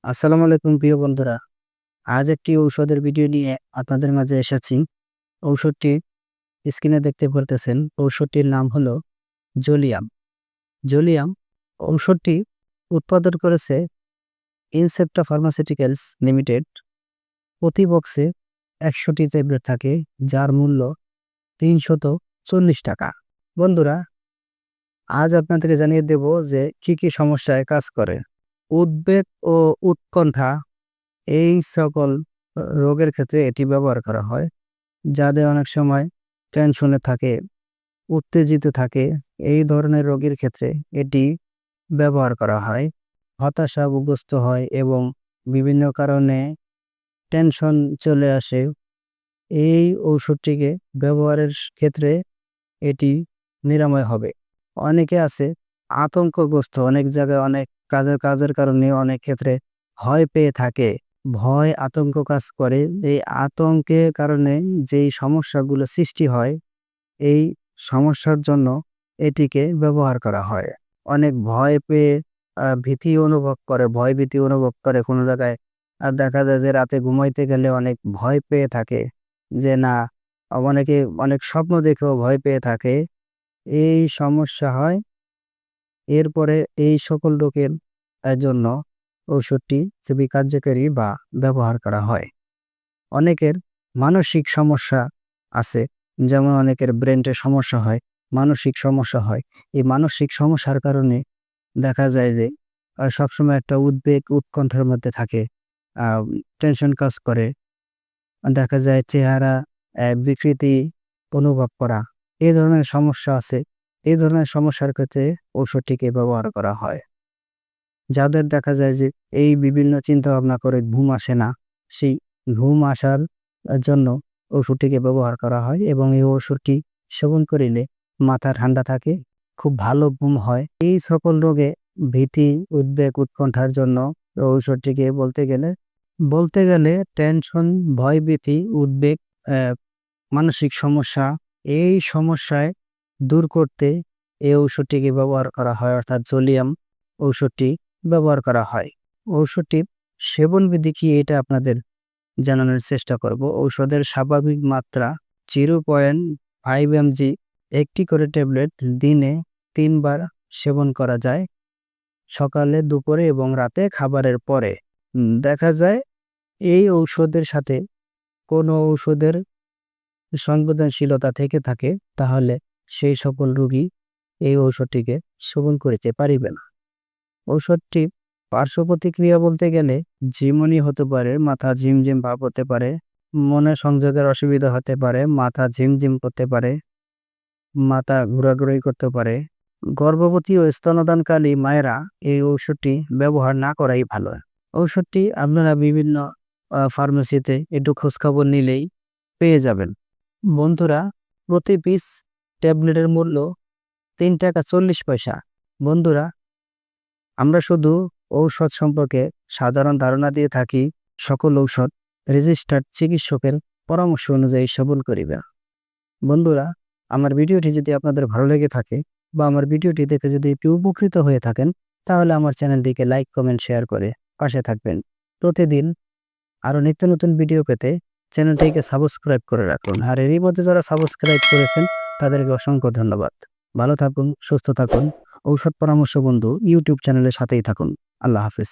আসসালামু আলাইকুম প্রিয় বন্ধুরা। আজ একটি ঔষধের ভিডিও নিয়ে আপনাদের মাঝে এসেছি। ঔষধটি স্ক্রিনে দেখতে পারতেছেন। ঔষধটির নাম হলো জোলিয়াম। জোলিয়াম ঔষধটি উৎপাদন করেছে ইনসেপ্টা ফার্মাসিউটিক্যালস লিমিটেড। প্রতি বক্সে ১০০টি ট্যাবলেট থাকে, যার মূল্য ৳৩৪০। বন্ধুরা, আজ আপনাদেরকে জানিয়ে দেব যে কি কি সমস্যায় কাজ করে। উদ্বেগ ও উৎকণ্ঠা এই সকল রোগের ক্ষেত্রে এটি ব্যবহার করা হয়। যাদের অনেক সময় টেনশনে থাকে, উত্তেজিত থাকে, এই ধরনের রোগীর ক্ষেত্রে এটি ব্যবহার করা হয়। হতাশাগ্রস্ত হয় এবং বিভিন্ন কারণে টেনশন চলে আসে। এই ঔষধটিকে ব্যবহারের ক্ষেত্রে এটি নিরাময় হবে। অনেকে আছে আতঙ্কগ্রস্ত, অনেক জায়গায় অনেক কাজের কারণে অনেক ক্ষেত্রে ভয় পেয়ে থাকে। ভয় আতঙ্ক কাজ করে। এই আতঙ্কের কারণে যেই সমস্যাগুলো সৃষ্টি হয়, এই সমস্যার জন্য এটিকে ব্যবহার করা হয়। অনেক ভয় পেয়ে ভীতি অনুভব করে, ভয়ভীতি অনুভব করে কোনো জায়গায়। দেখা যায় যে রাতে ঘুমাইতে গেলে অনেক ভয় পেয়ে থাকে, যে না, অনেকে অনেক স্বপ্ন দেখেও ভয় পেয়ে থাকে। এই সমস্যা হয়। এরপরে এই সকল রোগের জন্য ঔষধটি খুবই কার্যকারী বা ব্যবহার করা হয়। অনেকের মানসিক সমস্যা আছে, যেমন অনেকের ব্রেনের সমস্যা হয়, মানসিক সমস্যা হয়। এই মানসিক সমস্যার কারণে দেখা যায় যে সবসময় একটা উদ্বেগ উৎকণ্ঠার মধ্যে থাকে, টেনশন কাজ করে। দেখা যায় চেহারা বিকৃতি অনুভব করা, এই ধরনের সমস্যা আছে। এই ধরনের সমস্যার ক্ষেত্রে ঔষধটিকে ব্যবহার করা হয়। যাদের দেখা যায় যে এই বিভিন্ন চিন্তা ভাবনা করে ঘুম আসে না, সেই ঘুম আসার জন্য ওষুধটিকে ব্যবহার করা হয় এবং এই ওষুধটি সেবন করিলে মাথা ঠান্ডা থাকে, খুব ভালো ঘুম হয়। এই সকল রোগে ভীতি, উদ্বেগ, উৎকণ্ঠার জন্য ঔষধটিকে বলতে গেলে টেনশন, ভয়ভীতি, উদ্বেগ, মানসিক সমস্যা, এই সমস্যায় দূর করতে এই ঔষধটিকে ব্যবহার করা হয়, অর্থাৎ জোলিয়াম ঔষধটি ব্যবহার করা হয়। ঔষধটির সেবনবিধি কি এটা আপনাদের জানানোর চেষ্টা করব। ঔষধের স্বাভাবিক মাত্রা 0.5 mg, একটি করে ট্যাবলেট দিনে ৩ বার সেবন করা যায়, সকালে, দুপুরে এবং রাতে খাবারের পরে। দেখা যায় এই ঔষধের সাথে কোনো ঔষধের সংবেদনশীলতা থেকে থাকে, তাহলে সেই সকল রোগী এই ঔষধটিকে সেবন করিতে পারিবে না। ঔষধটি পার্শ্ব প্রতিক্রিয়া বলতে গেলে ঝিমুনি হতে পারে, মাথা ঝিমঝিম ভাব হতে পারে, মনে সংযোগের অসুবিধা হতে পারে, মাথা ঝিমঝিম করতে পারে, মাথা ঘোরাঘুরি করতে পারে। গর্ভবতী ও স্তন্যদানকারী মায়েরা এই ঔষধটি ব্যবহার না করাই ভালো। ঔষধটি আপনারা বিভিন্ন ফার্মেসিতে একটু খোঁজখবর নিলেই পেয়ে যাবেন। বন্ধুরা, প্রতি পিস ট্যাবলেটের মূল্য ৳৩.৪০। বন্ধুরা, আমরা শুধু ঔষধ সম্পর্কে সাধারণ ধারণা দিয়ে থাকি। সকল ঔষধ রেজিস্টার্ড চিকিৎসকের পরামর্শ অনুযায়ী সেবন করিবে। বন্ধুরা, আমার ভিডিওটি যদি আপনাদের ভালো লেগে থাকে বা আমার ভিডিওটি দেখে যদি একটু উপকৃত হয়ে থাকেন, তাহলে আমার চ্যানেলটিকে লাইক, কমেন্ট, শেয়ার করে পাশে থাকবেন। প্রতিদিন আরও নিত্য নতুন ভিডিও পেতে চ্যানেলটিকে সাবস্ক্রাইব করে রাখুন। আর এরই মধ্যে যারা সাবস্ক্রাইব করেছেন তাদেরকে অসংখ্য ধন্যবাদ। ভালো থাকুন, সুস্থ থাকুন। ঔষধ পরামর্শ বন্ধু ইউটিউব চ্যানেলের সাথেই থাকুন। আল্লাহ হাফেজ।